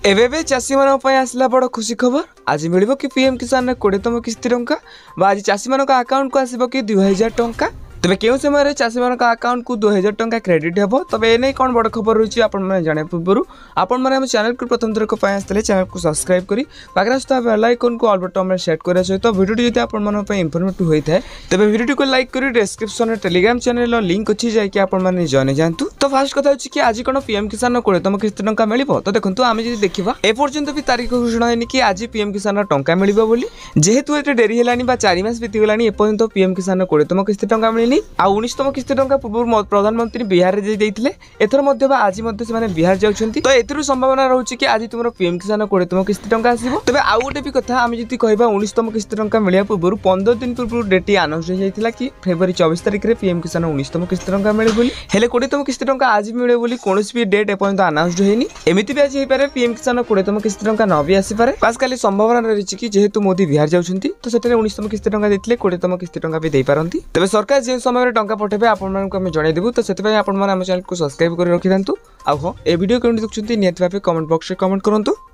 एबे चाषी मान आसला बड़ खुशी खबर। आज मिल कि पीएम किसान 20तम किस्ती टंका आज चाषी मान अकाउंट को आसब कि 2000 टंका। तेज क्यों समय चाषी मान अकाउंट को 2000 टंका क्रेडिट हे तबे एने कौन बड़ खबर रही है जाना पूर्व आपण चैनल को प्रथम थर आसते चैनल को सब्सक्राइब करी पाखे आसुवा बेल आइकन को ऑल बटन में सेट करने सहित वीडियो जब आप इनफॉर्मेटिव होता है तेज वीडियो को लाइक करी डिस्क्रिप्शन में टेलीग्राम चैनल लिंक अच्छी जाकि जॉइन जातु। तो फास्ट कथा कि आज कौन पीएम किसान 20तम किस्ती टंका मिल तो देखो आम जी देखा एपर्यंत भी तारीख घोषणा है कि आज पीएम किसान टंका मिल जेहेतु ये डेरी है 4 मास बीतीगला एपर्यंत पीएम किसान 20तम किस्ती टंका मिलनी आ 19तम किस्ती टंका पूर्व प्रधानमंत्री बिहार में देते एथर आज बिहार जाऊँगी तो ए संभावना रोचे कि आज तुम पीएम किसान 20तम किस्ती टंका आसो। तेज आउ गोटे भी कथा आम जी कह 19तम किस्ती टंका मिलने पूर्व 15 दिन पूर्व डेट आनाउंस हो जाता कि फेब्रुआरी 24 तारिख में पीएम किसान 19तम किस्ती टंका मिले 20तम किस्ती टंका आज मिले कौन भी डेट एपर्यंत आनाउंस होनी एमती भी आज हो पारे पीएम किसान 20तम किस्ती टंका न भी आसपे बास खाली संभावना रही कि जेहेतु मोदी बिहार जाऊँगी तो 19तम किस्ती टंका देते 20तम किस्ती टंका भी दे पारती। तेज सरकार जो समय टंका पठेबे आपको जनईदेवु तो से आप चैनल को सब्सक्राइब कर रखी था। हाँ ये वीडियो कमेंट देखते निहत भाव कमेंट बॉक्स में कमेंट करूँ।